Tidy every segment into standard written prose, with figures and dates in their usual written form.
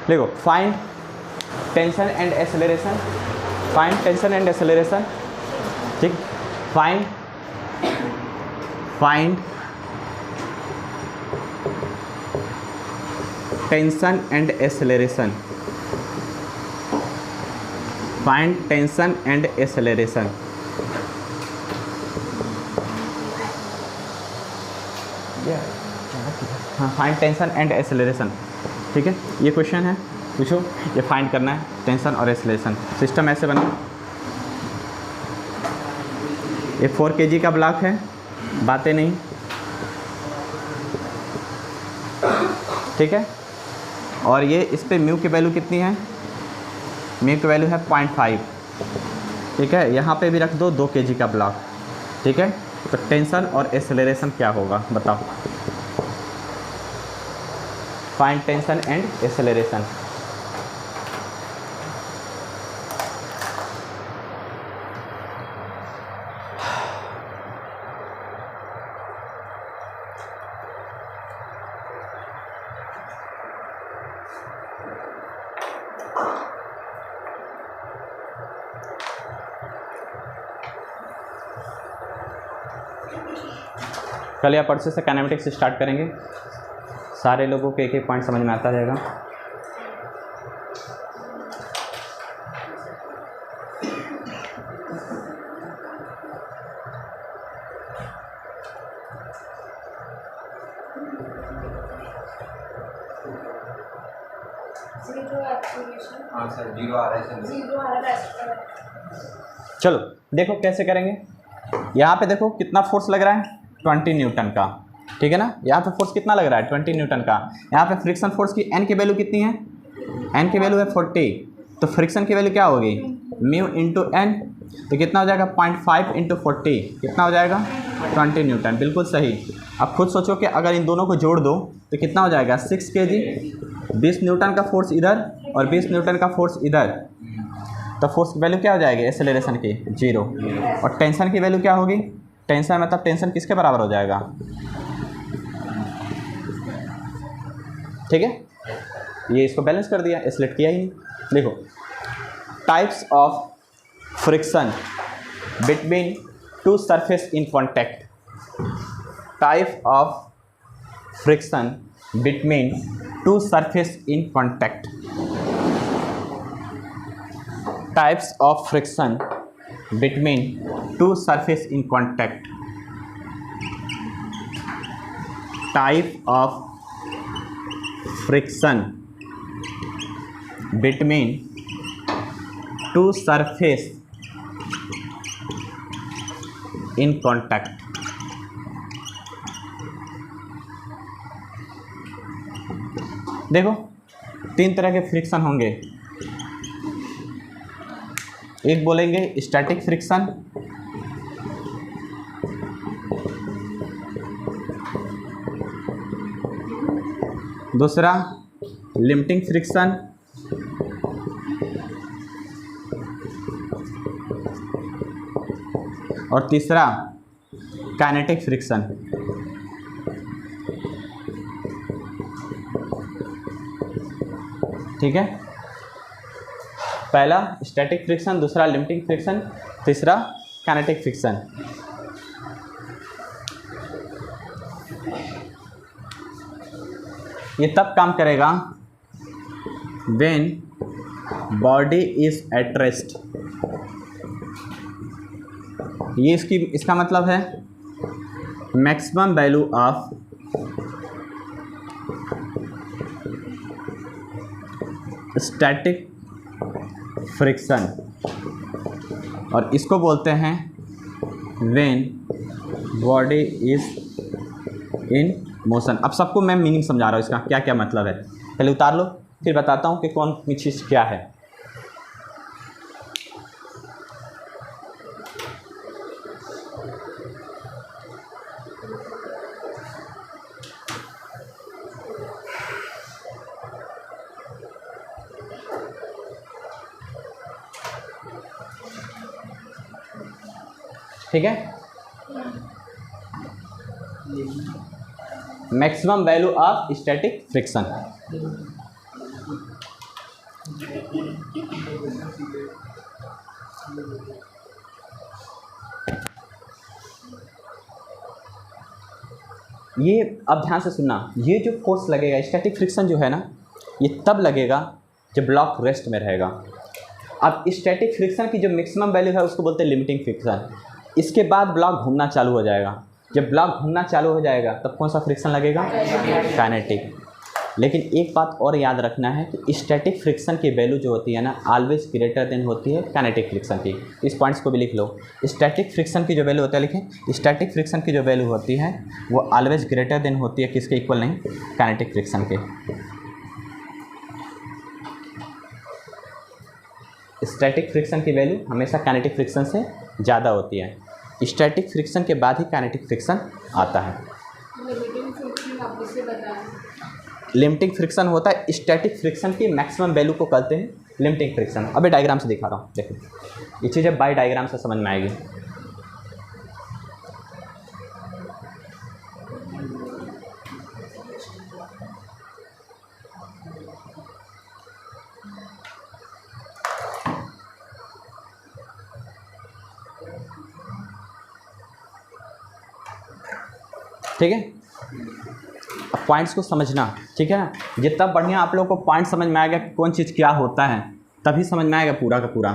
देखो find tension and acceleration, find tension and acceleration, ठीक, find tension and acceleration, find tension and acceleration. हाँ, find tension and acceleration, ठीक है, ये question है, पूछो, ये फाइंड करना है टेंशन और एक्सेलरेशन। सिस्टम ऐसे बना, ये 4 kg का ब्लॉक है, बातें नहीं, ठीक है, और ये इस पे म्यू की वैल्यू कितनी है, म्यू की वैल्यू है 0.5, ठीक है, यहाँ पे भी रख दो 2 kg का ब्लॉक, ठीक है, तो टेंशन और एक्सेलरेशन क्या होगा बताओ, फाइंड टेंशन एंड एक्सेलरेशन। कल या परसों से काइनेमेटिक्स स्टार्ट करेंगे, सारे लोगों को एक एक पॉइंट समझ में आता जाएगा। हाँ सर, 0 आ रहा है। चलो देखो कैसे करेंगे। यहाँ पे देखो कितना फोर्स लग रहा है, 20 न्यूटन का, ठीक है ना, यहाँ पे फोर्स कितना लग रहा है, 20 न्यूटन का। यहाँ पे फ्रिक्शन फोर्स की एन की वैल्यू कितनी है, एन की वैल्यू है 40, तो फ्रिक्शन की वैल्यू क्या होगी, म्यू इंटू एन, तो कितना हो जाएगा 0.5 इंटू 40, कितना हो जाएगा 20 न्यूटन, बिल्कुल सही। अब खुद सोचो कि अगर इन दोनों को जोड़ दो तो कितना हो जाएगा 6 kg, 20 न्यूटन का फोर्स इधर और 20 न्यूटन का फोर्स इधर, तो फोर्स की वैल्यू क्या हो जाएगी एक्सेलरेशन की 0, और टेंशन की वैल्यू क्या होगी, टेंशन मतलब टेंशन किसके बराबर हो जाएगा, ठीक है, ये इसको बैलेंस कर दिया, स्लेट किया ही नहीं। देखो types of friction between two surface in contact, type of friction between two surface in contact, types of friction between two surface in contact, type of friction between two surface in contact. देखो 3 तरह के friction होंगे, एक बोलेंगे static friction, दूसरा limiting friction, और तीसरा kinetic friction. ठीक है, पहला स्टैटिक फ्रिक्शन, दूसरा लिमिटिंग फ्रिक्शन, तीसरा काइनेटिक फ्रिक्शन। ये तब काम करेगा when body is at rest. ये इसका मतलब है maximum value of static friction, और इसको बोलते हैं when body is in motion. अब सबको मैं मीनिंग समझा रहा हूँ इसका क्या क्या मतलब है, पहले उतार लो फिर बताता हूँ कि कौन चीज़ क्या है। ठीक है, maximum value of static friction. ये अब ध्यान से सुनना, ये जो फोर्स लगेगा स्टैटिक फ्रिक्शन जो है ना, ये तब लगेगा जब ब्लॉक रेस्ट में रहेगा। अब स्टैटिक फ्रिक्शन की जो मैक्सिमम वैल्यू है उसको बोलते हैं लिमिटिंग फ्रिक्शन। इसके बाद ब्लॉक घूमना चालू हो जाएगा। जब ब्लॉक घूमना चालू हो जाएगा तब कौन सा फ्रिक्शन लगेगा? काइनेटिक। लेकिन एक बात और याद रखना है कि स्टैटिक फ्रिक्शन की वैल्यू जो होती है ना, ऑलवेज ग्रेटर देन होती है काइनेटिक फ्रिक्शन की। इस पॉइंट्स को भी लिख लो। स्टैटिक फ्रिक्शन की जो वैल्यू होती है, लिखें, स्टैटिक फ्रिक्शन की जो वैल्यू होती है वो ऑलवेज ग्रेटर देन होती है किसके इक्वल नहीं? काइनेटिक फ्रिक्शन के। स्टैटिक फ्रिक्शन की वैल्यू हमेशा काइनेटिक फ्रिक्शन से ज़्यादा होती है। स्टैटिक फ्रिक्शन के बाद ही काइनेटिक फ्रिक्शन आता है। लिमिटिंग फ्रिक्शन होता है स्टैटिक फ्रिक्शन की मैक्सिमम वैल्यू को कहते हैं लिमिटिंग फ्रिक्शन। अबे डायग्राम से दिखा रहा हूँ, देखो ये चीज़ें बाय डायग्राम से समझ में आएगी। ठीक है, अब पॉइंट्स को समझना, ठीक है ना। जितना बढ़िया आप लोगों को पॉइंट समझ में आएगा कि कौन चीज़ क्या होता है, तभी समझ में आएगा पूरा का पूरा।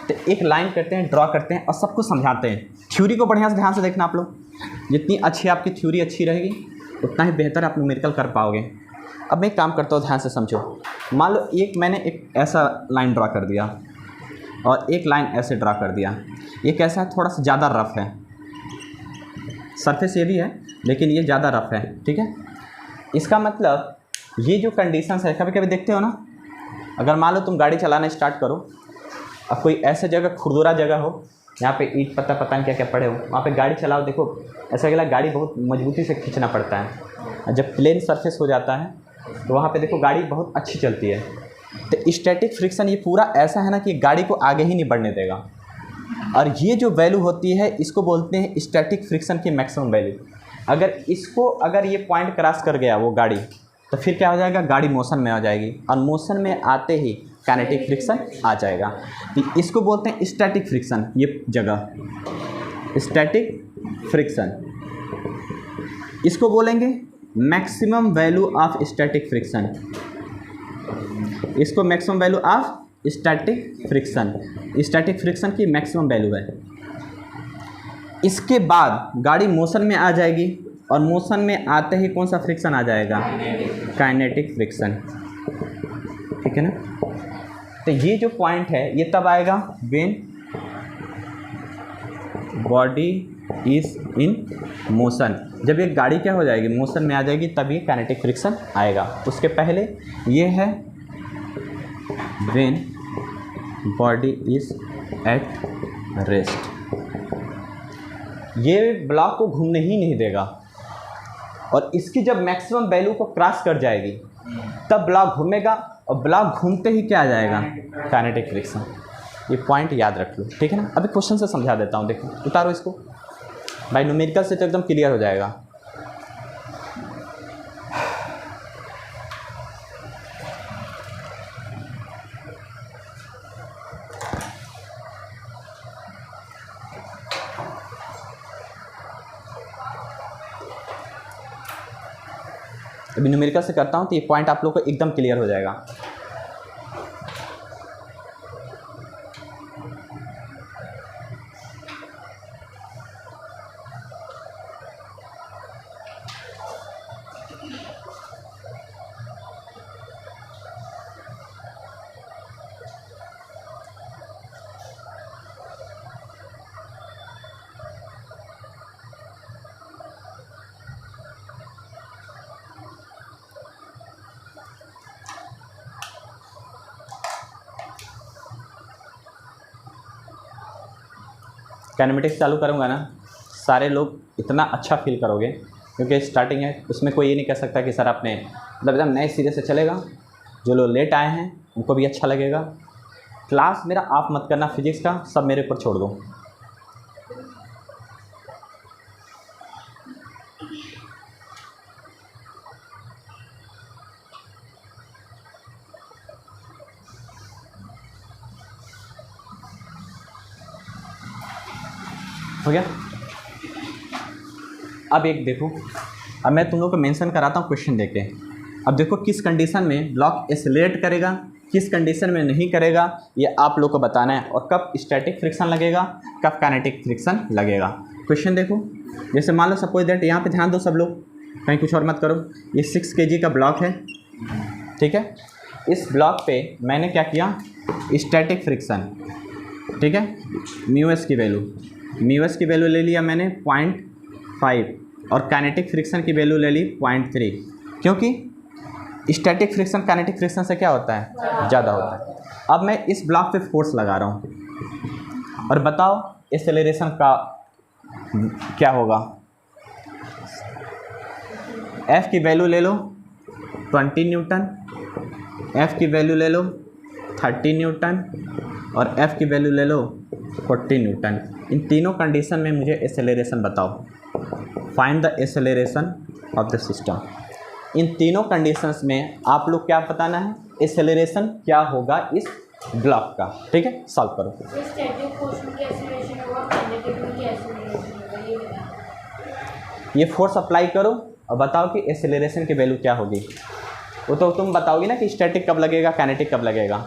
तो एक लाइन करते हैं, ड्रॉ करते हैं और सबको समझाते हैं। थ्योरी को बढ़िया से ध्यान से देखना आप लोग। जितनी अच्छी आपकी थ्योरी अच्छी रहेगी उतना ही बेहतर आप न्यूमेरिकल कर पाओगे। अब मैं एक काम करता हूँ, ध्यान से समझो। मान लो मैंने एक ऐसा लाइन ड्रॉ कर दिया और एक लाइन ऐसे ड्रॉ कर दिया। ये कैसा है? थोड़ा सा ज़्यादा रफ है। सरफेस ये भी है लेकिन ये ज़्यादा रफ है, ठीक है। इसका मतलब ये जो कंडीशंस है, कभी कभी देखते हो ना, अगर मान लो तुम गाड़ी चलाना स्टार्ट करो, अब कोई ऐसे जगह खुरदुरा जगह हो, यहाँ पे ईंट पत्ता पता नहीं क्या क्या पड़े हो, वहाँ पे गाड़ी चलाओ, देखो ऐसा लगेगा गाड़ी बहुत मजबूती से खींचना पड़ता है। और जब प्लेन सरफेस हो जाता है तो वहाँ पे देखो गाड़ी बहुत अच्छी चलती है। तो स्टैटिक फ्रिक्शन ये पूरा ऐसा है ना कि गाड़ी को आगे ही नहीं बढ़ने देगा। और ये जो वैल्यू होती है इसको बोलते हैं स्टैटिक फ्रिक्शन की मैक्सिमम वैल्यू। अगर ये पॉइंट क्रॉस कर गया वो गाड़ी, तो फिर क्या हो जाएगा? गाड़ी मोशन में आ जाएगी और मोशन में आते ही काइनेटिक फ्रिक्शन आ जाएगा। तो इसको बोलते हैं स्टैटिक फ्रिक्शन। ये जगह स्टैटिक फ्रिक्शन, इसको बोलेंगे maximum value of static friction. इसको maximum value of static friction, static friction की मैक्सिमम वैल्यू है। इसके बाद गाड़ी मोशन में आ जाएगी और मोशन में आते ही कौन सा फ्रिक्शन आ जाएगा? काइनेटिक फ्रिक्शन, ठीक है ना। तो ये जो पॉइंट है ये तब आएगा when body is in motion. जब ये गाड़ी क्या हो जाएगी? मोशन में आ जाएगी, तब ये काइनेटिक फ्रिक्शन आएगा। उसके पहले ये है when body is at rest. ये ब्लॉक को घूमने ही नहीं देगा और इसकी जब मैक्सिमम वैल्यू को क्रॉस कर जाएगी तब ब्लॉक घूमेगा और ब्लॉक घूमते ही क्या आ जाएगा? Kinetic friction. ये पॉइंट याद रख लो, ठीक है ना। अभी क्वेश्चन से समझा देता हूँ, देखो उतारो इसको भाई, न्यूमेरिकल से तो एकदम क्लियर हो जाएगा। अभी न्यूमेरिकल से करता हूँ तो ये पॉइंट आप लोग को एकदम क्लियर हो जाएगा। काइनेमेटिक्स चालू करूँगा ना, सारे लोग इतना अच्छा फील करोगे क्योंकि स्टार्टिंग है। उसमें कोई ये नहीं कह सकता कि सर आपने मतलब एकदम नए सिरे से चलेगा। जो लोग लेट आए हैं उनको भी अच्छा लगेगा। क्लास मेरा ऑफ मत करना, फिजिक्स का सब मेरे ऊपर छोड़ दो। हो गया। अब एक देखो, अब मैं तुम लोग को मेंशन कराता हूँ क्वेश्चन देके। अब देखो किस कंडीशन में ब्लॉक एक्सेलरेट करेगा, किस कंडीशन में नहीं करेगा, ये आप लोग को बताना है। और कब स्टैटिक फ्रिक्शन लगेगा, कब काइनेटिक फ्रिक्शन लगेगा। क्वेश्चन देखो, जैसे मान लो सपोज दैट, यहाँ पे ध्यान दो सब लोग, कहीं कुछ और मत करो। ये 6 kg का ब्लॉक है, ठीक है। इस ब्लॉक पे मैंने क्या किया, स्टैटिक फ्रिक्शन, ठीक है। μs की वैल्यू ले लिया मैंने 0.5 और काइनेटिक फ्रिक्शन की वैल्यू ले ली 0.3, क्योंकि स्टैटिक फ्रिक्शन काइनेटिक फ्रिक्शन से क्या होता है, ज़्यादा होता है। अब मैं इस ब्लॉक पे फोर्स लगा रहा हूँ और बताओ एक्सेलरेशन का क्या होगा। F की वैल्यू ले लो 20 न्यूटन, F की वैल्यू ले लो 30 न्यूटन और F की वैल्यू ले लो 40 न्यूटन। इन तीनों कंडीशन में मुझे एक्सेलरेशन बताओ। Find the acceleration of the system. इन तीनों कंडीशंस में आप लोग क्या बताना है, एक्सेलरेशन क्या होगा इस ब्लॉक का, ठीक है। सॉल्व करो। स्टैटिक पोर्शन की एक्सेलरेशन होगा, काइनेटिक में की एक्सेलरेशन होगा, ये बताओ। ये फोर्स अप्लाई करो और बताओ कि एक्सेलरेशन की वैल्यू क्या होगी। वो तो तुम बताओगी ना कि स्टैटिक कब लगेगा, काइनेटिक कब लगेगा।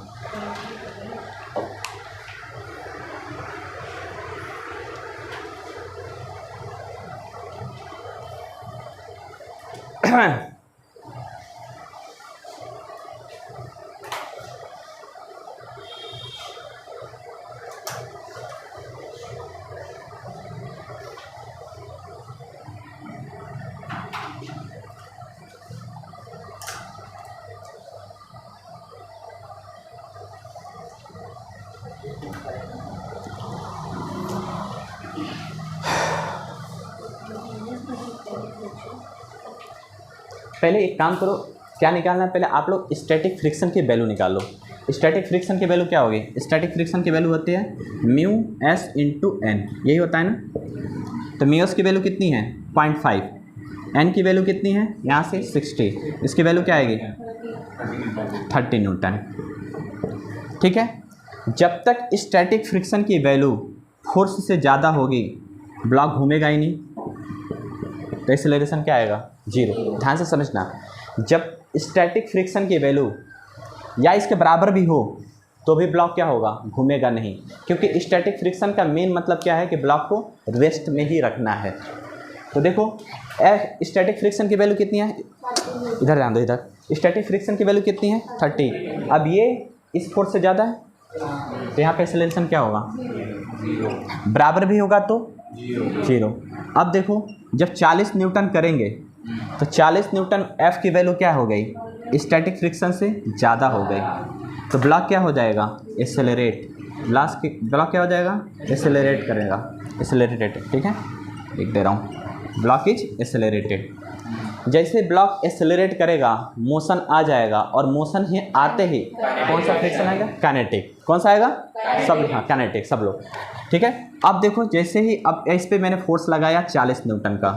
पहले एक काम करो, क्या निकालना है, पहले आप लोग स्टैटिक फ्रिक्शन की वैल्यू निकालो। स्टैटिक फ्रिक्शन की वैल्यू क्या होगी, स्टैटिक फ्रिक्शन की वैल्यू होती है μs × n, यही होता है ना। तो μs की वैल्यू कितनी है 0.5, n की वैल्यू कितनी है यहाँ से 60, इसकी वैल्यू क्या आएगी 30 न्यूटन, ठीक है। जब तक स्टैटिक फ्रिक्शन की वैल्यू फोर्स से ज़्यादा होगी ब्लॉक घूमेगा ही नहीं, तो एक्सेलरेशन क्या आएगा 0। ध्यान से समझना, जब स्टैटिक फ्रिक्शन की वैल्यू या इसके बराबर भी हो तो भी ब्लॉक क्या होगा, घूमेगा नहीं, क्योंकि स्टैटिक फ्रिक्शन का मेन मतलब क्या है कि ब्लॉक को रेस्ट में ही रखना है। तो देखो स्टैटिक फ्रिक्शन की वैल्यू कितनी है, इधर ध्यान दो, इधर स्टैटिक फ्रिक्शन की वैल्यू कितनी है 30। अब ये इस फोर्स से ज़्यादा है तो यहाँ पे एक्सेलरेशन क्या होगा, बराबर भी होगा तो 0। अब देखो जब 40 न्यूटन करेंगे तो 40 न्यूटन F की वैल्यू क्या हो गई, स्टैटिक फ्रिक्शन से ज़्यादा हो गई, तो ब्लॉक क्या हो जाएगा, एक्सेलरेट। ब्लॉक क्या हो जाएगा, एक्सेलरेट करेगा, एक्सेलरेटेड, ठीक है। लिख दे रहा हूँ, ब्लॉक इज एक्सेलरेटेड। जैसे ब्लॉक एक्सेलरेट करेगा मोशन आ जाएगा, और मोशन ही आते ही कौन सा फ्रिक्शन आएगा, काइनेटिक। कौन सा आएगा, सब, हाँ काइनेटिक, सब लोग, ठीक है। अब देखो जैसे ही अब इस पर मैंने फोर्स लगाया 40 न्यूटन का,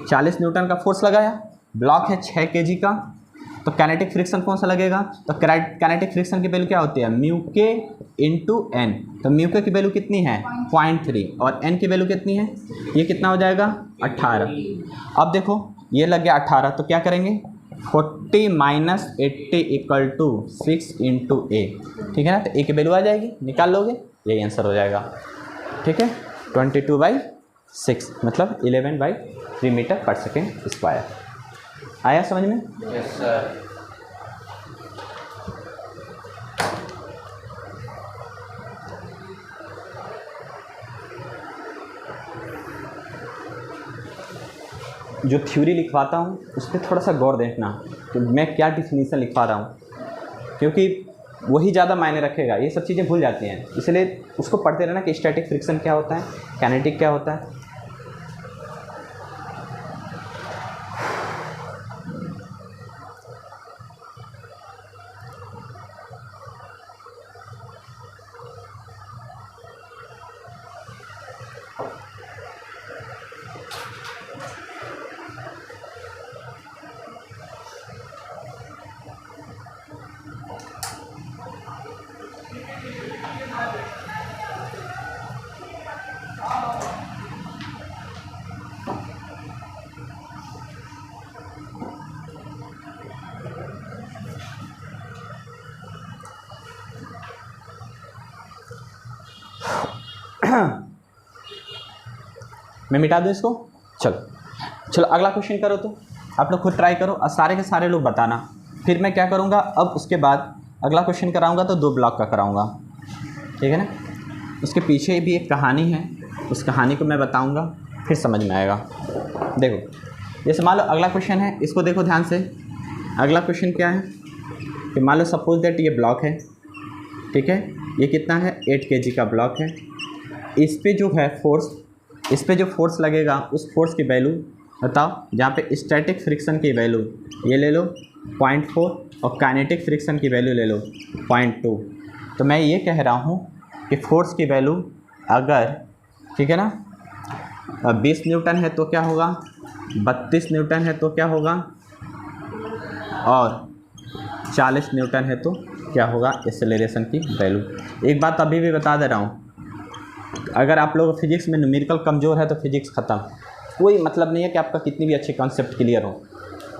40 न्यूटन का फोर्स लगाया, ब्लॉक है 6 kg का, तो काइनेटिक फ्रिक्शन कौन सा लगेगा, तो काइनेटिक फ्रिक्शन की वैल्यू क्या होती है μk × n। तो μk की वैल्यू कितनी है 0.3 और n की वैल्यू कितनी है, ये कितना हो जाएगा 18। अब देखो ये लग गया 18, तो क्या करेंगे 40 - 80 = 6 × a, ठीक है ना। तो a की वैल्यू आ जाएगी, निकाल लोगे, यही आंसर हो जाएगा, ठीक है। 22/6 मतलब 11/3 मीटर/सेकेंड²। आया समझ में? Yes sir. जो थ्योरी लिखवाता हूँ उस पर थोड़ा सा गौर देखना कि मैं क्या डिफिनीसन लिखवा रहा हूँ, क्योंकि वही ज़्यादा मायने रखेगा। ये सब चीज़ें भूल जाती हैं, इसलिए उसको पढ़ते रहना कि स्टैटिक फ्रिक्शन क्या होता है, काइनेटिक क्या होता है। मैं मिटा दूँ इसको। चलो अगला क्वेश्चन करो, तो आप लोग खुद ट्राई करो और सारे के सारे लोग बताना। फिर मैं क्या करूँगा, अब उसके बाद अगला क्वेश्चन कराऊँगा तो 2 ब्लॉक का कराऊँगा, ठीक है ना। उसके पीछे भी एक कहानी है, उस कहानी को मैं बताऊँगा, फिर समझ में आएगा। देखो जैसे मान लो अगला क्वेश्चन है, इसको देखो ध्यान से। अगला क्वेश्चन क्या है कि मान लो सपोज दैट ये ब्लॉक है, ठीक है, ये कितना है 8 kg का ब्लॉक है। इस पे जो है फोर्स, इस पे जो फोर्स लगेगा उस फोर्स की वैल्यू बताओ। जहाँ पे स्टैटिक फ्रिक्शन की वैल्यू ये ले लो 0.4 और काइनेटिक फ्रिक्शन की वैल्यू ले लो 0.2। तो मैं ये कह रहा हूँ कि फोर्स की वैल्यू अगर, ठीक है ना, 20 न्यूटन है तो क्या होगा, 32 न्यूटन है तो क्या होगा, और 40 न्यूटन है तो क्या होगा एक्सेलरेशन की वैल्यू। एक बात अभी भी बता दे रहा हूँ, अगर आप लोग फिजिक्स में न्यूमेरिकल कमज़ोर है तो फिजिक्स ख़त्म। कोई मतलब नहीं है कि आपका कितनी भी अच्छे कॉन्सेप्ट क्लियर हो,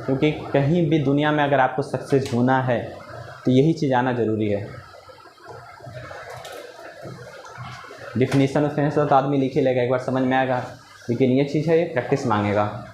क्योंकि कहीं भी दुनिया में अगर आपको सक्सेस होना है तो यही चीज़ आना ज़रूरी है। डिफिनीशन उसमें तो आदमी लिख ही लेगा, एक बार समझ में आएगा, लेकिन ये चीज़ है ये प्रैक्टिस मांगेगा।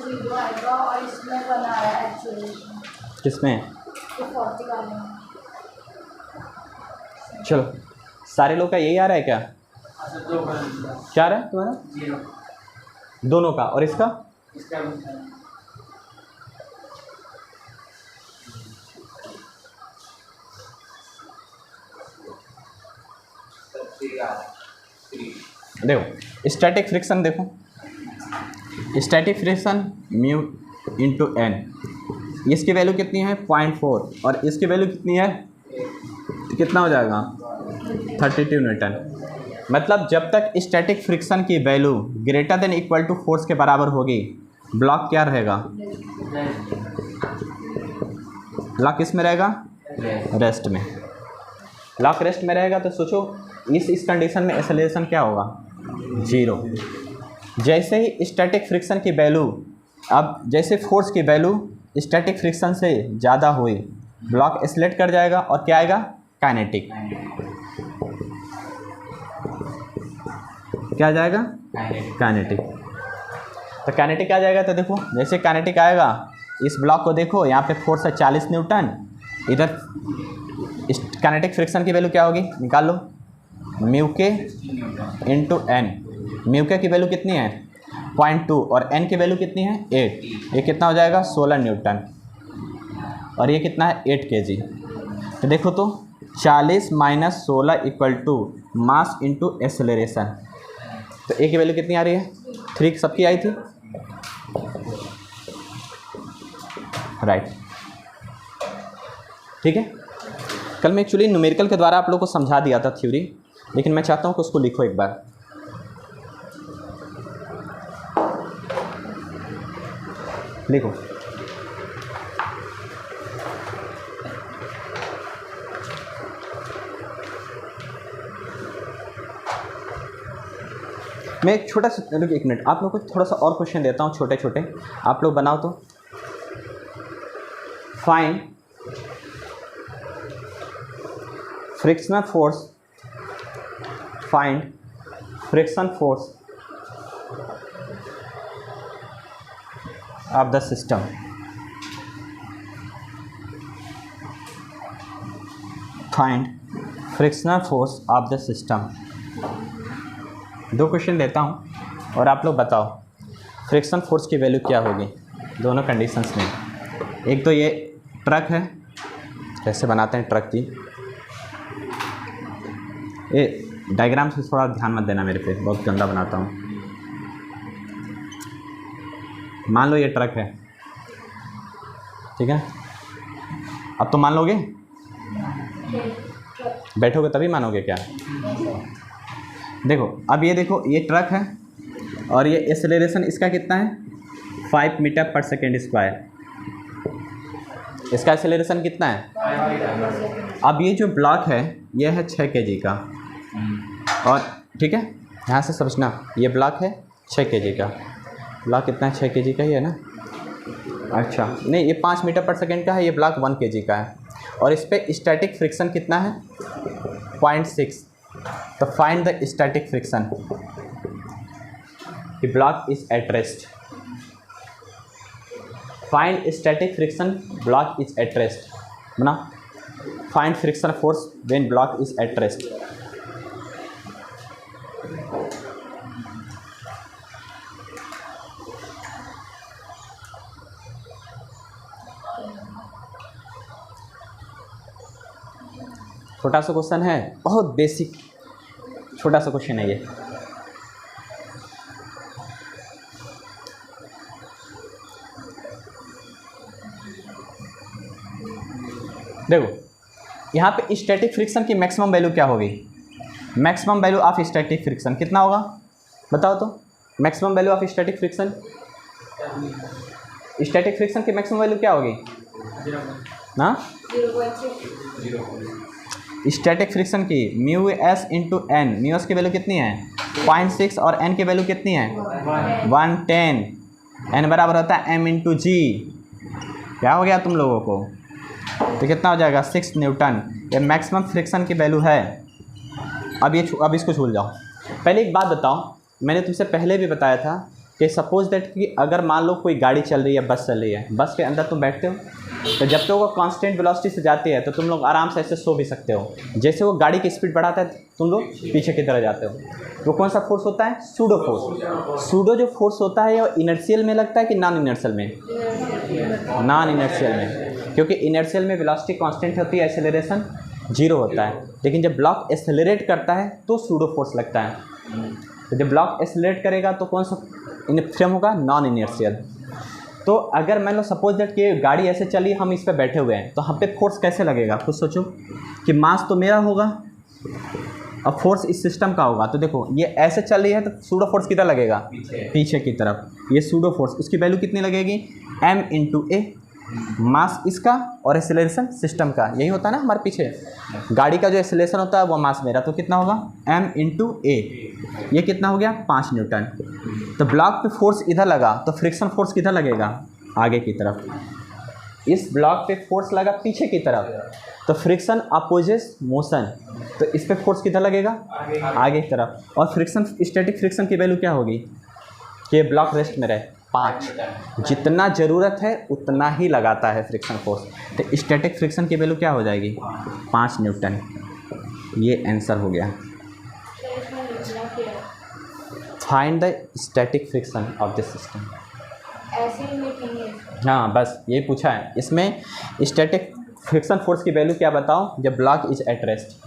जीरो आएगा और इसमें बना रहा है एक्सेलरेशन। किसमें? ये 40 वाले में। चलो सारे लोग का यही आ रहा है क्या? क्या आ रहा है तुम्हारा? 0 दोनों का, और इसका? देखो स्टैटिक फ्रिक्शन, देखो static friction mu into N, इसकी वैल्यू कितनी है 0.4 और इसकी वैल्यू कितनी है, कितना हो जाएगा 32 न्यूटन। मतलब जब तक स्टैटिक फ्रिक्शन की value greater than equal to force के बराबर होगी, ब्लॉक क्या रहेगा, ब्लॉक किस में रहेगा, रेस्ट में। ब्लॉक रेस्ट में रहेगा तो सोचो इस कंडीशन में एक्सेलरेशन क्या होगा, 0। जैसे ही स्टैटिक फ्रिक्शन की वैल्यू, अब जैसे फोर्स की वैल्यू स्टैटिक फ्रिक्शन से ज़्यादा हुई, ब्लॉक एक्सेलरेट कर जाएगा और क्या आएगा, काइनेटिक। क्या आ जाएगा, काइनेटिक। तो काइनेटिक आ जाएगा तो देखो जैसे काइनेटिक आएगा, इस ब्लॉक को देखो, यहाँ पे फोर्स है 40 न्यूटन, इधर काइनेटिक फ्रिक्शन की वैल्यू क्या होगी, निकाल लो, म्यू के इंटू एन। म्यू के की वैल्यू कितनी है 0.2 और एन की वैल्यू कितनी है 8। ये कितना हो जाएगा 16 न्यूटन और ये कितना है 8 kg। तो देखो तो 40 minus 16 equal to mass into acceleration. तो ए की वैल्यू कितनी आ रही है 3, सबकी आई थी, राइट। ठीक है, कल मैं एक्चुअली न्यूमेरिकल के द्वारा आप लोगों को समझा दिया था थ्योरी, लेकिन मैं चाहता हूँ कि उसको लिखो एक बार। लिखो, मैं एक छोटा सा, रुको 1 मिनट, आप लोग को थोड़ा सा और क्वेश्चन देता हूँ छोटे छोटे, आप लोग बनाओ। तो find frictional force, find friction force of the system। Find frictional force of the system। 2 question देता हूँ और आप लोग बताओ फ्रिक्शन फोर्स की वैल्यू क्या होगी दोनों कंडीशंस में। एक तो ये ट्रक है, कैसे बनाते हैं ट्रक की, ये डायग्राम से थोड़ा ध्यान मत देना मेरे पे, बहुत गंदा बनाता हूँ। मान लो ये ट्रक है, ठीक है, अब तो मान लोगे, बैठोगे तभी मानोगे क्या? देखो अब ये देखो, ये ट्रक है और ये एक्सेलरेशन इसका कितना है 5 मीटर पर सेकेंड स्क्वायर। इसका एक्सेलरेशन कितना है? अब ये जो ब्लॉक है ये है 6 kg का, और ठीक है यहाँ से समझना, ये ब्लॉक है 6 kg का। ब्लॉक कितना है? 6 kg का ही है ना। अच्छा नहीं, ये 5 मीटर पर सेकेंड का है, ये ब्लॉक 1 kg का है, और इस पर स्टैटिक फ्रिक्शन कितना है 0.6। तो find the static friction. The block is at rest. Find static friction, block is at rest. ना, find friction force when block is at rest. छोटा सा क्वेश्चन है, बहुत बेसिक छोटा सा क्वेश्चन है ये। देखो यहाँ पे स्टैटिक फ्रिक्शन की मैक्सिमम वैल्यू क्या होगी? Maximum value of static friction कितना होगा बताओ तो? Maximum value of static friction, static friction की मैक्सिमम वैल्यू क्या होगी ना? स्टैटिक फ्रिक्शन की mu s into N, mu s की वैल्यू कितनी है 0.6 और एन की वैल्यू कितनी है 110। एन बराबर होता है एम इंटू जी। क्या हो गया तुम लोगों को? तो कितना हो जाएगा 6 न्यूटन। ये मैक्सिमम फ्रिक्शन की वैल्यू है। अब इसको छोड़ जाओ। पहले एक बात बताओ, मैंने तुमसे पहले भी बताया था कि सपोज दैट कि अगर मान लो कोई गाड़ी चल रही है, बस चल रही है, बस के अंदर तुम बैठते हो, तो जब तक वो कांस्टेंट वेलोसिटी से जाती है तो तुम लोग आराम से ऐसे सो भी सकते हो। जैसे वो गाड़ी की स्पीड बढ़ाता है तुम लोग पीछे की तरह जाते हो। वो कौन सा फोर्स होता है? Pseudo force. सूडो जो फोर्स होता है वो इनर्शियल में लगता है कि नॉन इनर्शियल में? नॉन इनर्शियल में, क्योंकि इनर्शियल में वेलोसिटी कांस्टेंट होती है, एक्सेलरेशन 0 होता है। लेकिन जब ब्लॉक एक्सेलरेट करता है तो सूडो फोर्स लगता है। तो जब ब्लॉक एक्सेलरेट करेगा तो कौन सा फ्रेम होगा? Non inertial. तो अगर मान लो सपोज दैट कि गाड़ी ऐसे चली, हम इस पे बैठे हुए हैं, तो हम पे फोर्स कैसे लगेगा? खुद सोचो कि मास तो मेरा होगा, अब फोर्स इस सिस्टम का होगा। तो देखो ये ऐसे चल रही है तो सूडो फोर्स किधर लगेगा? पीछे की तरफ। ये सूडो फोर्स, उसकी वैल्यू कितनी लगेगी? m इंटू ए, मास इसका और एक्सेलरेशन सिस्टम का। यही होता है ना हमारे पीछे गाड़ी का जो एक्सेलरेशन होता है वो मास मेरा, तो कितना होगा m इंटू ए। ये कितना हो गया 5 न्यूटन। तो ब्लॉक पे फोर्स इधर लगा तो फ्रिक्शन फोर्स किधर लगेगा? आगे की तरफ। इस ब्लॉक पे फोर्स लगा पीछे की तरफ, तो फ्रिक्शन अपोजिट मोशन, तो इस पे फोर्स किधर लगेगा? आगे की तरफ। और फ्रिक्शन, स्टैटिक फ्रिक्शन की वैल्यू क्या होगी कि ब्लॉक रेस्ट में रहे? 5। जितना ज़रूरत है उतना ही लगाता है फ्रिक्शन फोर्स। तो स्टैटिक फ्रिक्शन की वैल्यू क्या हो जाएगी? 5 न्यूटन। ये आंसर हो गया। Find the static friction of this system. ऐसे ही लिखेंगे। हाँ बस ये पूछा है। इसमें स्टैटिक फ्रिक्शन फोर्स की वैल्यू क्या बताओ जब ब्लॉक इज एट रेस्ट।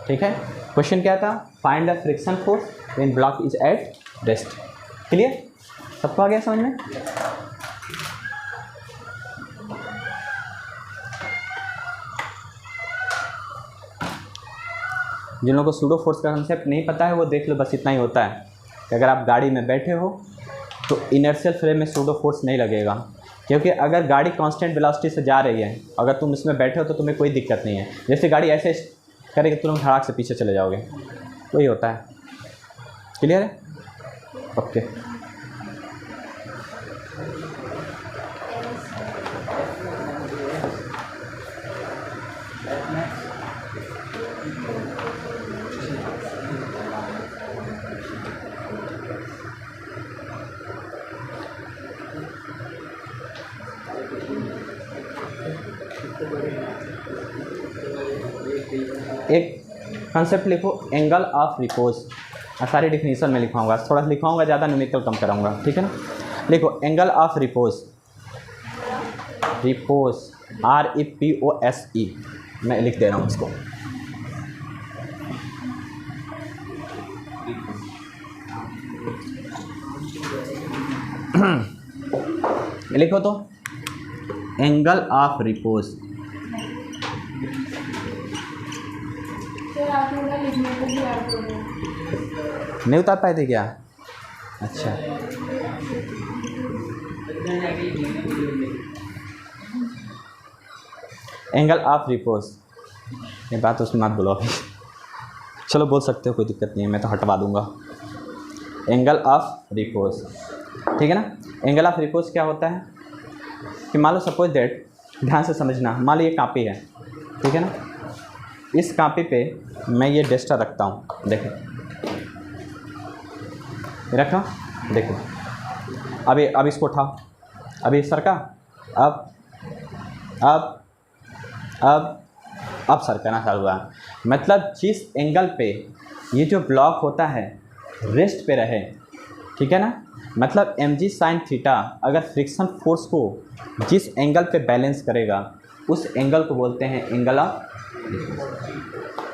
ठीक है, क्वेश्चन क्या था? Find the friction force when block is at rest. Clear? सबको आ गया समझ में? जिन लोगों को सूडो फोर्स का कंसेप्ट नहीं पता है वो देख लो, बस इतना ही होता है कि अगर आप गाड़ी में बैठे हो तो इनर्शियल फ्रेम में सूडो फोर्स नहीं लगेगा, क्योंकि अगर गाड़ी कांस्टेंट वेलोसिटी से जा रही है, अगर तुम इसमें बैठे हो तो तुम्हें कोई दिक्कत नहीं है। जैसे गाड़ी ऐसे करेगी तुम धड़ाक से पीछे चले जाओगे, वही होता है। क्लियर है? ओके। एक कंसेप्ट लिखो, एंगल ऑफ रिपोज। सारी डिफिनीशन में लिखाऊंगा, थोड़ा लिखाऊंगा, ज़्यादा न्यूमेरिकल कम कराऊंगा। ठीक है ना? लिखो angle of repose. Repose REPOSE, मैं लिख दे रहा हूँ इसको। लिखो तो एंगल ऑफ रिपोज। सर आप लोग लिखने को भी याद करो। नहीं उतार पाए थे क्या? अच्छा, एंगल ऑफ रिपोज, ये बात उसमें मत बोलो। चलो बोल सकते हो, कोई दिक्कत नहीं है, मैं तो हटवा दूंगा। एंगल ऑफ रिपोज, ठीक है ना। एंगल ऑफ रिपोज क्या होता है कि मान लो सपोज दैट, ध्यान से समझना, मान लो ये कॉपी है, ठीक है ना। इस कॉपी पे मैं ये डस्टर रखता हूँ, देखो रखा, देखो अब इसको उठाओ, अभी सरका, अब सरकना चालू हुआ। मतलब जिस एंगल पे ये जो ब्लॉक होता है रेस्ट पे रहे, ठीक है ना, मतलब mg sin थीटा अगर फ्रिक्शन फोर्स को जिस एंगल पे बैलेंस करेगा उस एंगल को बोलते हैं एंगल ऑफ।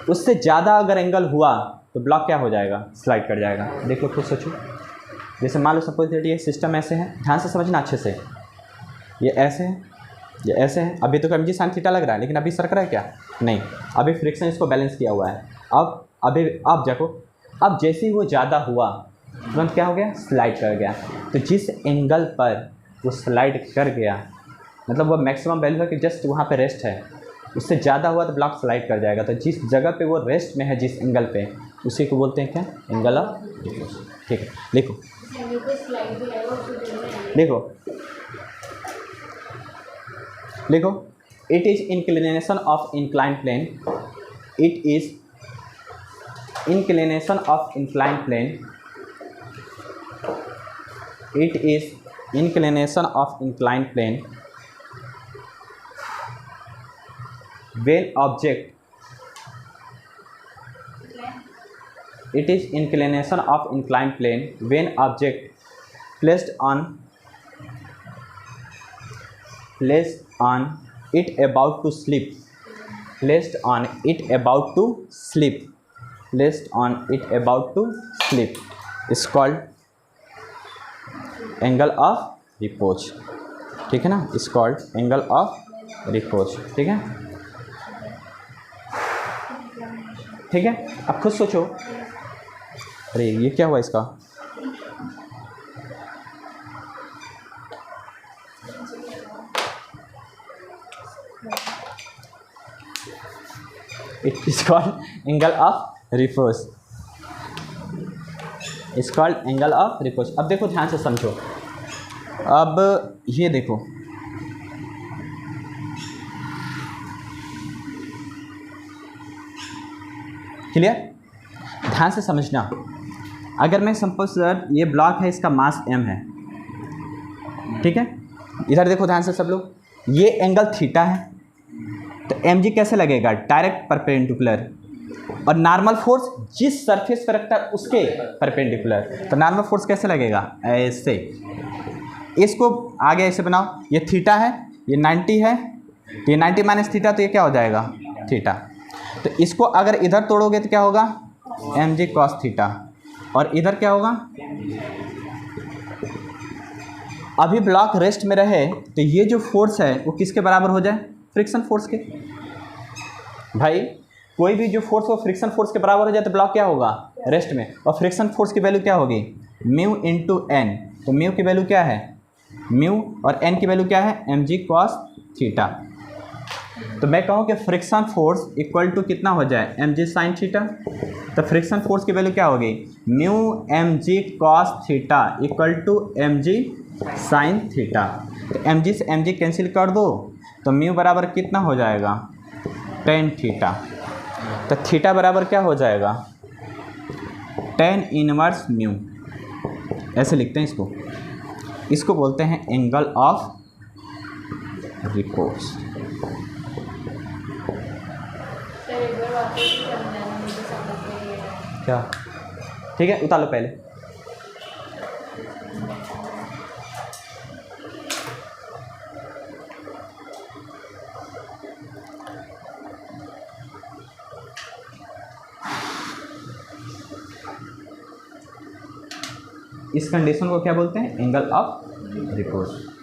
उससे ज़्यादा अगर एंगल हुआ तो ब्लॉक क्या हो जाएगा, स्लाइड कर जाएगा। देख लो, खुद सोचो। जैसे मान लो सपोज दैट ये सिस्टम ऐसे है, ध्यान से समझना अच्छे से, ये ऐसे है, ये ऐसे है। अभी तो mg sin थीटा लग रहा है, लेकिन अभी सरक रहा है क्या? नहीं, अभी फ्रिक्शन इसको बैलेंस किया हुआ है। अब देखो, अब जैसे ही वो ज़्यादा हुआ तुरंत क्या हो गया, स्लाइड कर गया। तो जिस एंगल पर वो स्लाइड कर गया, मतलब वो मैक्सिमम वैल्यू है कि जस्ट वहाँ पे रेस्ट है, उससे ज़्यादा हुआ तो ब्लॉक स्लाइड कर जाएगा। तो जिस जगह पे वो रेस्ट में है, जिस एंगल पे, उसी को बोलते हैं क्या, एंगल ऑफ रिपोज। ठीक है, लिखो लिखो, it is inclination of incline plane, it is inclination of incline plane, it is inclination of inclined plane when object, it is inclination of inclined plane when object placed on it about to slip, placed on it about to slip, placed on it about to slip is called angle of repose. ठीक है ना, इस called angle of repose. ठीक है, ठीक है। अब खुद सोचो, अरे ये क्या हुआ इसका, it is called angle of repose, is called angle of repose. अब देखो ध्यान से समझो, अब ये देखो, क्लियर, ध्यान से समझना। अगर मैं सपोज सर ये ब्लॉक है, इसका मास m है, ठीक है, इधर देखो ध्यान से सब लोग, ये एंगल थीटा है, तो mg कैसे लगेगा, डायरेक्ट परपेंडिकुलर, और नॉर्मल फोर्स जिस सरफेस पर रखता है उसके परपेंडिकुलर। तो नॉर्मल फोर्स कैसे लगेगा, ऐसे। इसको आगे ऐसे बनाओ, ये थीटा है, ये 90 है, तो ये 90 माइनस थीटा, तो ये क्या हो जाएगा, थीटा। तो इसको अगर इधर तोड़ोगे तो क्या होगा, mg cos थीटा, और इधर क्या होगा, अभी ब्लॉक रेस्ट में रहे तो ये जो फोर्स है वो किसके बराबर हो जाए, फ्रिक्शन फोर्स के। भाई कोई भी जो फोर्स वो फ्रिक्शन फोर्स के बराबर हो जाए तो ब्लॉक क्या होगा, रेस्ट में, और फ्रिक्शन फोर्स की वैल्यू क्या होगी, म्यू इंटू एन। तो म्यू की वैल्यू क्या है, म्यू, और एन की वैल्यू क्या है, mg cos थीटा। तो मैं कहूँ कि फ्रिक्शन फोर्स इक्वल टू कितना हो जाए, mg sin थीटा। तो फ्रिक्शन फोर्स की वैल्यू क्या होगी, mu mg cos theta equal to mg sin theta. तो mg से mg कैंसिल कर दो, तो म्यू बराबर कितना हो जाएगा, tan थीटा। तो थीटा बराबर क्या हो जाएगा, tan इनवर्स म्यू, ऐसे लिखते हैं इसको। इसको बोलते हैं एंगल ऑफ रिपोज। क्या, ठीक है, उतार लो पहले। इस कंडीशन को क्या बोलते हैं, एंगल ऑफ रिपोर्ट।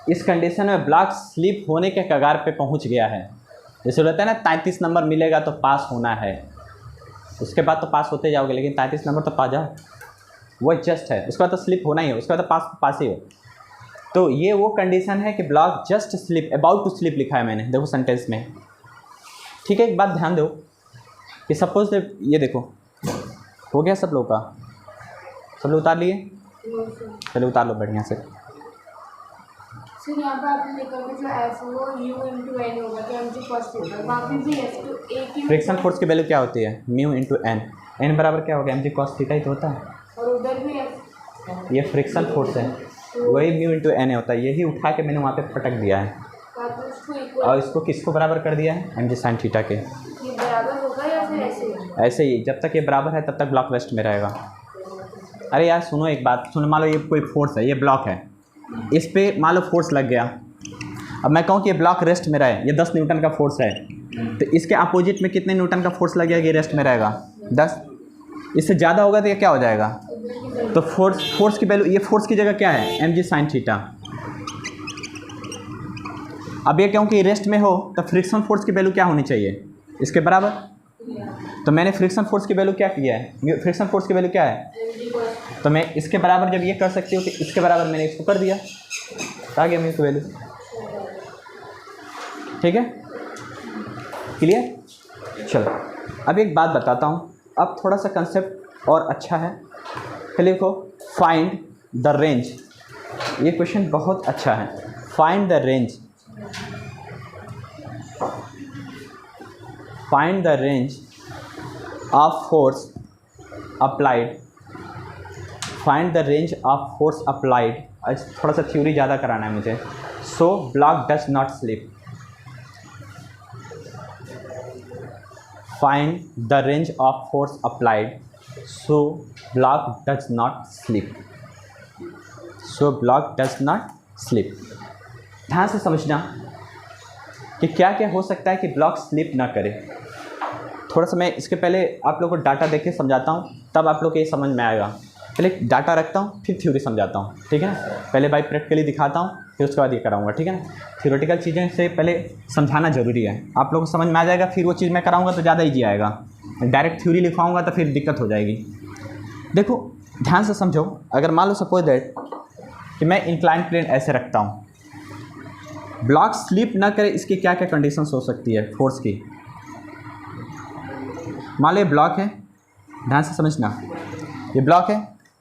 इस कंडीशन में ब्लॉक स्लिप होने के कगार पे पहुंच गया है। जैसे रहता है ना 33 नंबर मिलेगा तो पास होना है, उसके बाद तो पास होते जाओगे, लेकिन 33 नंबर तो पा जाओ, वो जस्ट है, उसके बाद तो स्लिप होना ही है, उसके बाद तो पास ही हो। तो ये वो कंडीशन है कि block just slip, about to slip लिखा है मैंने, देखो सेंटेंस में। ठीक है, एक बात ध्यान दो कि सपोज ये देखो हो गया सब लोग का, सब लोग उतार लिए, चलो उतार लो बढ़िया से। सर यहाँ पे आपने लिखा कि जो एफ वो यू इंटू एन होगा, तो एम जी फर्स्ट होगा, बाकी भी एफ तो एक ही। फ्रिक्शन फोर्स की वैल्यू क्या होती है? म्यू इंटू एन, एन बराबर क्या होगा? एम जी कॉस थीटा ही तो होता है। और उधर भी एफ, ये फ्रिक्शन फोर्स है, वही म्यू इंटू एन होता है, यही उठा के मैंने वहाँ पे पटक दिया है तो उसको इक्वल, और इसको किसको बराबर कर दिया है? एम जी साइन थीटा के। ये बराबर होगा या फिर ऐसे? ऐसे ही जब तक ये बराबर है तब तक ब्लॉक रेस्ट में रहेगा। अरे यार सुनो एक बात, सुनो, मान लो ये कोई फोर्स है, ये ब्लॉक है, इस पे मान लो फोर्स लग गया, अब मैं कहूँ कि ये ब्लॉक रेस्ट में रहे, ये 10 न्यूटन का फोर्स है, तो इसके अपोजिट में कितने न्यूटन का फोर्स लगेगा? ये रेस्ट में रहेगा 10, इससे ज़्यादा होगा तो ये क्या हो जाएगा? तो फोर्स की वैल्यू, ये फोर्स की जगह क्या है? M g sine theta. अब ये क्योंकि रेस्ट में हो तो फ्रिक्शन फोर्स की वैल्यू क्या होनी चाहिए? इसके बराबर। तो मैंने फ्रिक्शन फोर्स की वैल्यू क्या किया है? फ्रिक्शन फोर्स की वैल्यू क्या है? तो मैं इसके बराबर जब ये कर सकती हूँ तो इसके बराबर मैंने इसको कर दिया, आ गया मेरी वैल्यू। ठीक है, क्लियर? चलो अब एक बात बताता हूँ, अब थोड़ा सा कंसेप्ट और अच्छा है। पहले देखो, फाइंड द रेंज, ये क्वेश्चन बहुत अच्छा है। Find the range, find the range of force applied, find the range of force applied. थोड़ा सा थ्योरी ज़्यादा कराना है मुझे। So block does not slip, find the range of force applied, so block does not slip, so block does not slip. ध्यान से समझना कि क्या क्या हो सकता है कि ब्लॉक स्लिप ना करे। थोड़ा सा मैं इसके पहले आप लोगों को डाटा देख के समझाता हूँ, तब आप लोग को ये समझ में आएगा। पहले डाटा रखता हूँ फिर थ्योरी समझाता हूँ, ठीक है ना? पहले भाई प्रैक्टिकली दिखाता हूँ फिर उसके बाद ये कराऊंगा, ठीक है ना? थ्योरेटिकल चीज़ें से पहले समझाना ज़रूरी है, आप लोगों को समझ में आ जाएगा, फिर वो चीज़ मैं कराऊंगा तो ज़्यादा ईजी आएगा। डायरेक्ट थ्योरी लिखवाऊंगा तो फिर दिक्कत हो जाएगी। देखो ध्यान से समझो, अगर मान लो सपोज दैट कि मैं इंक्लाइन प्लेन ऐसे रखता हूँ, ब्लॉक स्लिप ना करे, इसकी क्या क्या कंडीशंस हो सकती है फोर्स की? मान लो ये ब्लॉक है, ध्यान से समझना, ये ब्लॉक है,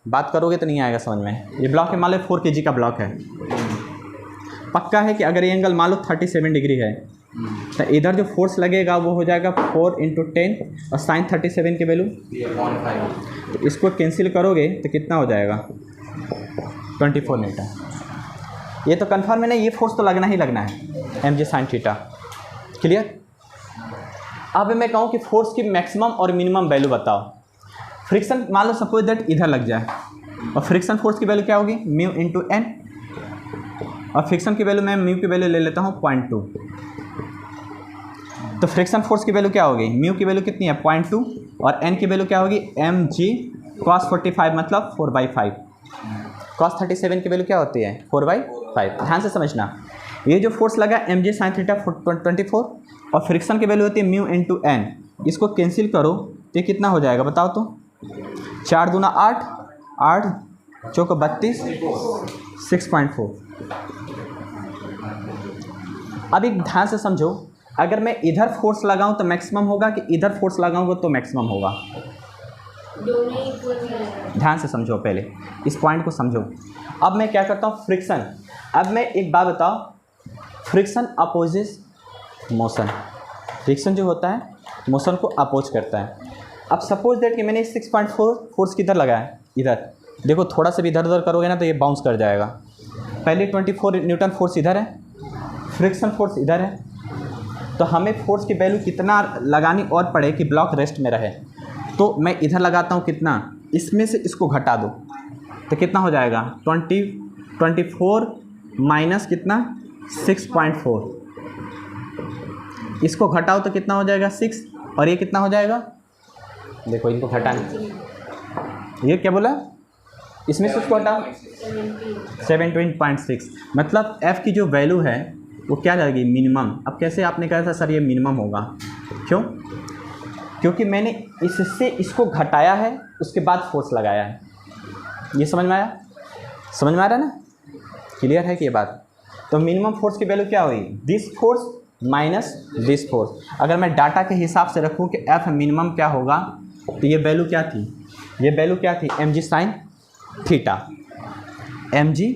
बात करोगे तो नहीं आएगा समझ में। ये ब्लॉक है, मान लो 4 kg का ब्लॉक है, पक्का है कि अगर ये एंगल मान लो 37 डिग्री है तो इधर जो फोर्स लगेगा वो हो जाएगा 4 × 10 और साइन 37 की वैल्यू, तो इसको कैंसिल करोगे तो कितना हो जाएगा? 24 न्यूटन। ये तो कन्फर्म है ना, ये फोर्स तो लगना ही लगना है, m g sine theta. Clear? अब मैं कहूँ कि फोर्स की मैक्सिमम और मिनिमम वैल्यू बताओ। फ्रिक्शन मान लो सपोज दैट इधर लग जाए, और फ्रिक्शन फोर्स की वैल्यू क्या होगी? म्यू इंटू एन, और फ्रिक्शन की वैल्यू मैं म्यू की वैल्यू ले लेता हूँ 0.2। तो फ्रिक्शन फोर्स की वैल्यू क्या होगी? म्यू की वैल्यू कितनी है? 0.2, और एन की वैल्यू क्या होगी? एम जी कॉस 45 मतलब 4/5। कॉस 37 की वैल्यू क्या होती है? 4/5। ध्यान से समझना, ये जो फोर्स लगा एम जी साइन थीटा 24, और फ्रिक्शन की वैल्यू होती है म्यू इंटू एन, इसको कैंसिल करो तो ये कितना हो जाएगा बताओ तो? 4 दूना 8, 8 चौक 32, 6.4। अब एक ध्यान से समझो, अगर मैं इधर फोर्स लगाऊं तो मैक्सिमम होगा कि इधर फोर्स लगाऊंगा तो मैक्सिमम होगा? दोनों इक्वल नहीं है। ध्यान से समझो, पहले इस पॉइंट को समझो। अब मैं क्या करता हूँ, फ्रिक्शन। अब मैं एक बात बताओ, फ्रिक्शन अपोजिस मोशन। फ्रिक्शन जो होता है मोशन को अपोज करता है। अब सपोज दैट कि मैंने 6.4 फोर्स किधर लगाया, इधर। देखो थोड़ा सा भी इधर उधर करोगे ना तो ये बाउंस कर जाएगा। पहले 24 न्यूटन फोर्स इधर है, फ्रिक्शन फोर्स इधर है, तो हमें फोर्स की वैल्यू कितना लगानी और पड़े कि ब्लॉक रेस्ट में रहे। तो मैं इधर लगाता हूँ कितना, इसमें से इसको घटा दो तो कितना हो जाएगा 24 माइनस कितना 6.4, इसको घटाओ तो कितना हो जाएगा 6, और ये कितना हो जाएगा, देखो इनको घटाना, ये क्या बोला, इसमें से उसको हटाओ 17.6, मतलब F की जो वैल्यू है वो क्या जाएगी, मिनिमम। अब कैसे आपने कहा था सर ये मिनिमम होगा, क्यों, क्योंकि मैंने इससे इसको घटाया है उसके बाद फोर्स लगाया है। ये समझ में आया, समझ में आ रहा है ना, क्लियर है कि ये बात। तो मिनिमम फोर्स की वैल्यू क्या हुई, this force minus this force. अगर मैं डाटा के हिसाब से रखूं कि F मिनिमम क्या होगा, तो ये वैल्यू क्या थी, ये वैल्यू क्या थी, mg साइन थीटा, mg,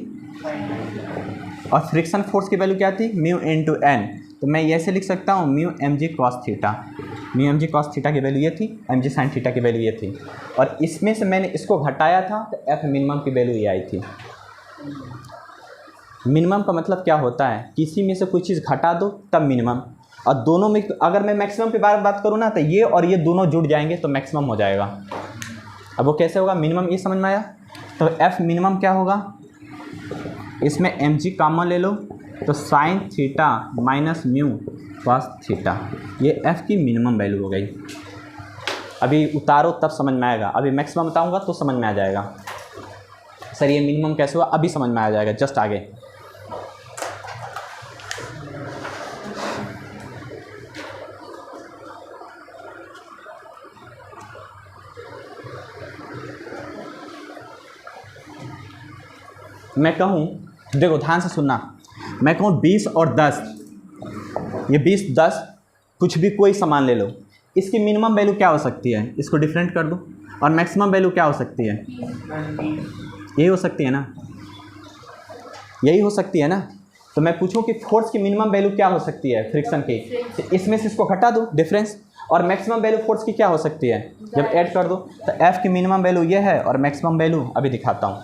और फ्रिक्शन फोर्स की वैल्यू क्या थी, म्यू इनटू n। तो मैं ऐसे लिख सकता हूँ mu mg cos theta, mu mg cos theta की वैल्यू ये थी, mg साइन थीटा की वैल्यू ये थी, और इसमें से मैंने इसको घटाया था तो F मिनिमम की वैल्यू ये आई थी। मिनिमम का मतलब क्या होता है, किसी में से कोई चीज़ घटा दो तब मिनिमम, और दोनों में अगर मैं मैक्सिमम के बारे में बात करूँ ना तो ये और ये दोनों जुड़ जाएंगे तो मैक्सिमम हो जाएगा। अब वो कैसे होगा, मिनिमम, ये समझ में आया। तो F मिनिमम क्या होगा, इसमें mg कॉमन ले लो तो sine theta minus mu cos theta, ये F की मिनिमम वैल्यू हो गई। अभी उतारो तब समझ में आएगा, अभी मैक्सिमम बताऊंगा तो समझ में आ जाएगा। सर ये मिनिमम कैसे हुआ, अभी समझ में आ जाएगा, जस्ट आगे। मैं कहूँ, देखो ध्यान से सुनना, मैं कहूँ 20 और 10, ये 20 10 कुछ भी कोई सामान ले लो, इसकी मिनिमम वैल्यू क्या हो सकती है, इसको डिफरेंट कर दो, और मैक्सिमम वैल्यू क्या हो सकती है, यही हो सकती है ना, यही हो सकती है ना। तो मैं पूछूं कि फोर्स की मिनिमम वैल्यू क्या हो सकती है फ्रिक्शन की, तो इसमें से इसको घटा दो डिफरेंस, और मैक्सिमम वैल्यू फोर्स की क्या हो सकती है, जब ऐड कर दो तो F की मिनिमम वैल्यू ये है और मैक्सिमम वैल्यू अभी दिखाता हूँ।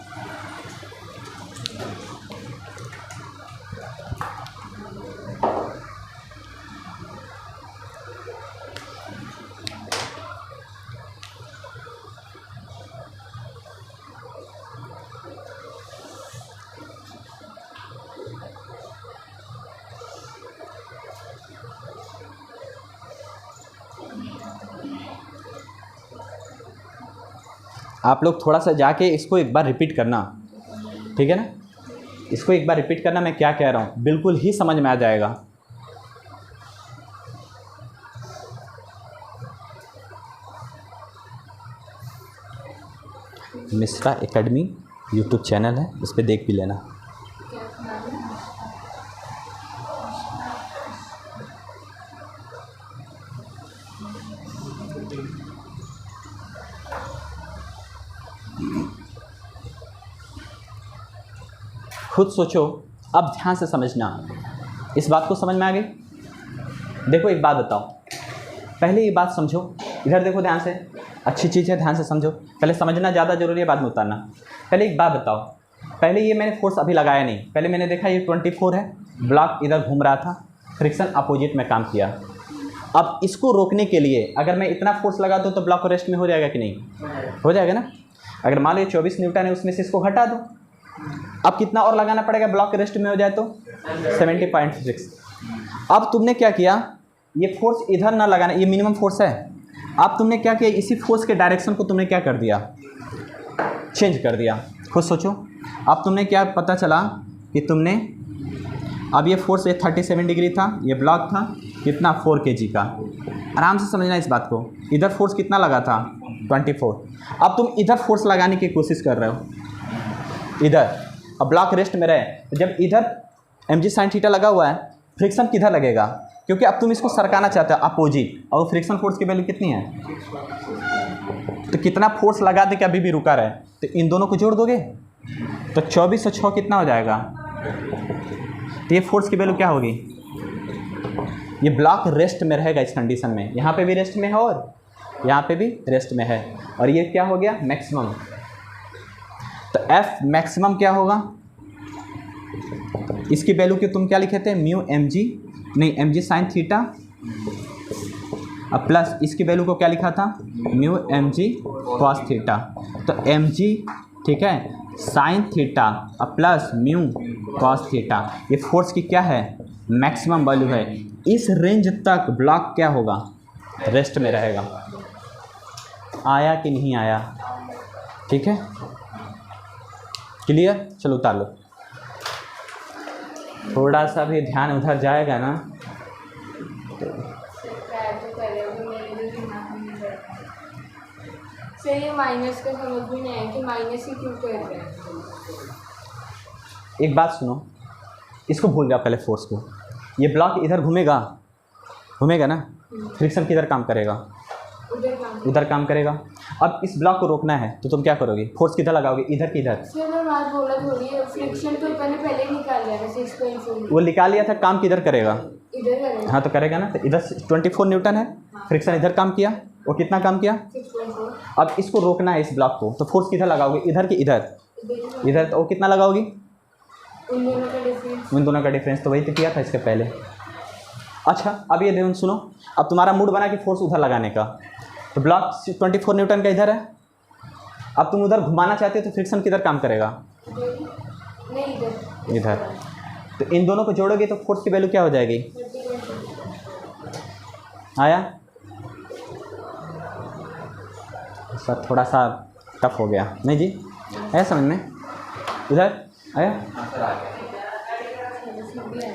आप लोग थोड़ा सा जाके इसको एक बार रिपीट करना, ठीक है ना, इसको एक बार रिपीट करना, मैं क्या कह रहा हूँ बिल्कुल ही समझ में आ जाएगा। मिश्रा एकेडमी यूट्यूब चैनल है, इस पर देख भी लेना। खुद सोचो, अब ध्यान से समझना, इस बात को समझ में आ गई। देखो एक बात बताओ, पहले ये बात समझो, इधर देखो ध्यान से, अच्छी चीज़ है, ध्यान से समझो, पहले समझना ज़्यादा जरूरी है, बाद में उतारना। पहले एक बात बताओ, पहले ये मैंने फोर्स अभी लगाया नहीं, पहले मैंने देखा ये 24 है, ब्लॉक इधर घूम रहा था, फ्रिक्शन अपोजिट में काम किया। अब इसको रोकने के लिए अगर मैं इतना फोर्स लगा दूँ तो ब्लॉक रेस्ट में हो जाएगा कि नहीं, हो जाएगा ना। अगर मान लो 24 न्यूटन है, उसमें से इसको हटा दो, अब कितना और लगाना पड़ेगा, ब्लॉक रेस्ट में हो जाए तो 70.6। अब तुमने क्या किया, ये फोर्स इधर ना लगाना, ये मिनिमम फोर्स है, अब तुमने क्या किया, इसी फोर्स के डायरेक्शन को तुमने क्या कर दिया, चेंज कर दिया। खुद सोचो, अब तुमने क्या पता चला कि तुमने, अब ये फोर्स ये 37 डिग्री था, ये ब्लॉक था कितना 4 kg का। आराम से समझना इस बात को, इधर फोर्स कितना लगा था 24, अब तुम इधर फोर्स लगाने की कोशिश कर रहे हो इधर, अब ब्लॉक रेस्ट में रहे, जब इधर mg साइन थीटा लगा हुआ है, फ्रिक्शन किधर लगेगा, क्योंकि अब तुम इसको सरकाना चाहते हो अपोजिट, और फ्रिक्शन फोर्स की वैल्यू कितनी है तो कितना फोर्स लगा दे कि अभी भी रुका रहे, तो इन दोनों को जोड़ दोगे तो 24 और 6 कितना हो जाएगा, तो ये फोर्स की वैल्यू क्या होगी, ये ब्लॉक रेस्ट में रहेगा इस कंडीशन में, यहाँ पे भी रेस्ट में है और यहाँ पे भी रेस्ट में है, और ये क्या हो गया मैक्सिमम। तो एफ मैक्सिमम क्या होगा, इसकी वैल्यू की तुम क्या लिखे थे म्यू एम जी, नहीं एम जी साइन थीटा, अब प्लस इसकी वैल्यू को क्या लिखा था mu m g cos theta. तो एम जी ठीक है साइन थीटा अब प्लस म्यू कॉस थीटा, ये फोर्स की क्या है मैक्सिमम वैल्यू है। इस रेंज तक ब्लॉक क्या होगा रेस्ट में रहेगा। आया कि नहीं आया, ठीक है क्लियर। चलो उतार लो, थोड़ा सा भी ध्यान उधर जाएगा ना सर ये माइनस का समझ भी नहीं है कि माइनस ही क्यों कर रहे हैं। एक बात सुनो, इसको भूल जाओ पहले फोर्स को। ये ब्लॉक इधर घूमेगा, घूमेगा ना, फ्रिक्शन किधर काम करेगा उधर काम करेगा। अब इस ब्लॉक को रोकना है तो तुम क्या करोगे, फोर्स किधर लगाओगे इधर की इधर। सर मैं बात बोला थोड़ी है, फ्रिक्शन तो पहले निकाल लिया 6.4, वो निकाल लिया था, काम किधर करेगा इधर करेगा। हाँ तो करेगा ना, तो इधर 24 न्यूटन है, फ्रिक्शन इधर काम किया, वो कितना काम किया 6.4। अब इसको रोकना है इस ब्लॉक को, तो फोर्स किधर लगाओगे इधर की इधर, इधर तो वो कितना लगाओगी उन दोनों का डिफरेंस, उन दोनों का डिफरेंस, तो वही तो किया था इसके पहले। अच्छा अब ये देखो सुनो, अब तुम्हारा मूड बना कि फोर्स उधर लगाने का, तो ब्लॉक 24 न्यूटन का इधर है, अब तुम उधर घुमाना चाहते हो तो फ्रिक्शन किधर काम करेगा नहीं इधर इधर। तो इन दोनों को जोड़ोगे तो फोर्स की वैल्यू क्या हो जाएगी, आया सर थोड़ा सा टफ हो गया नहीं जी, आया समझ में इधर आया। हाँ सर आ गया।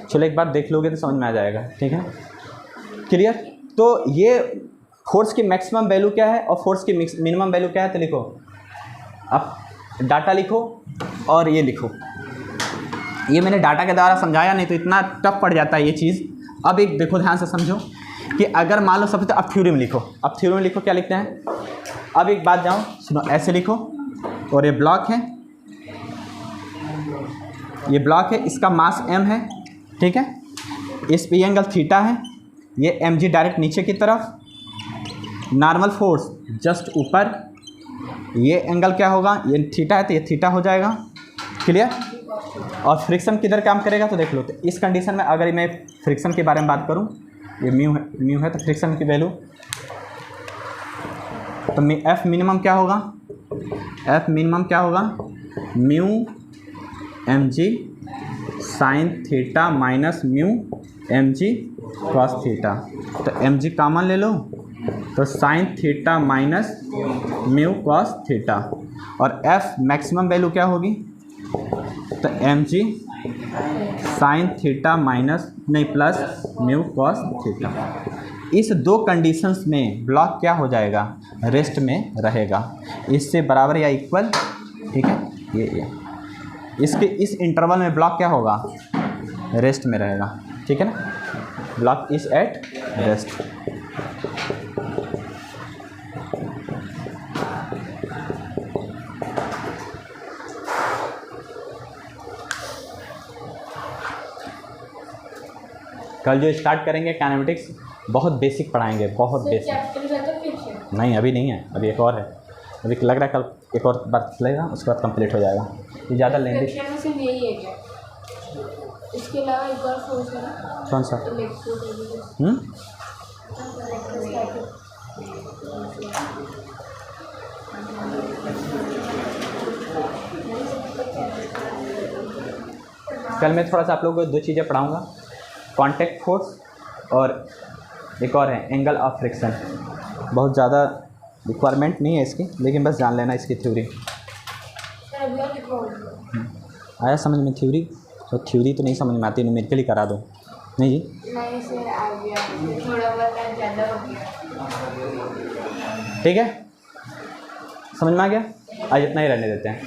चलो एक बार देख लोगे तो समझ में आ जाएगा, ठीक है क्लियर। तो ये फोर्स की मैक्सिमम वैल्यू क्या है और फोर्स की मिनिमम वैल्यू क्या है, तो लिखो अब डाटा लिखो और ये लिखो। ये मैंने डाटा के द्वारा समझाया, नहीं तो इतना टफ पड़ जाता है ये चीज़। अब एक देखो ध्यान से समझो कि अगर मान लो सबसे तो अब थ्योरम लिखो, अब थ्योरम लिखो क्या लिखते हैं। अब एक बात जाओ सुनो, ऐसे लिखो और ये ब्लॉक है, ये ब्लॉक है, इसका मास m है, ठीक है, इस पे एंगल थीटा है, ये mg डायरेक्ट नीचे की तरफ, नॉर्मल फोर्स जस्ट ऊपर, ये एंगल क्या होगा, ये थीटा है तो ये थीटा हो जाएगा, क्लियर। और फ्रिक्शन किधर काम करेगा, तो देख लो, तो इस कंडीशन में अगर मैं फ्रिक्शन के बारे में बात करूं, ये म्यू है तो फ्रिक्शन की वैल्यू, तो एफ मिनिमम क्या होगा, एफ मिनिमम क्या होगा mu m g sine theta minus mu m g cos theta. तो एम जी कॉमन ले लो तो sine theta minus mu cos theta, और एफ मैक्सिमम वैल्यू क्या होगी, तो m g sine theta minus नहीं प्लस म्यू कॉस थीटा। इस दो कंडीशंस में ब्लॉक क्या हो जाएगा, रेस्ट में रहेगा, इससे बराबर या इक्वल, ठीक है ये इसके इस इंटरवल में ब्लॉक क्या होगा, रेस्ट में रहेगा, ठीक है ना, ब्लॉक इज एट रेस्ट। कल जो स्टार्ट करेंगे काइनेमेटिक्स, बहुत बेसिक पढ़ाएंगे, बहुत बेसिक। चैप्टर ज़्यादा फिक्शन नहीं अभी नहीं है, अभी एक और है, अभी लग रहा है कल एक और बार चलेगा, उसके बाद कंप्लीट हो जाएगा। ये ज़्यादा लेंदी फिक्शन में सिर्फ यही है क्या, इसके अलावा एक और फोर्स है ना, कौन सा, कल मैं थोड़ा सा आप लोगों को दो चीज़ें पढ़ाऊँगा, कॉन्टैक्ट फोर्स और एक और है एंगल ऑफ फ्रिक्शन। बहुत ज़्यादा रिक्वायरमेंट नहीं है इसकी, लेकिन बस जान लेना इसकी थ्योरी। आया समझ में थ्योरी, तो थ्योरी तो नहीं समझ में आती, न्यूमेरिकली करा दो। नहीं जी नहीं सर आ गया, थोड़ा बहुत ज़्यादा हो गया। ठीक है समझ में आ गया, आज इतना ही रहने देते हैं।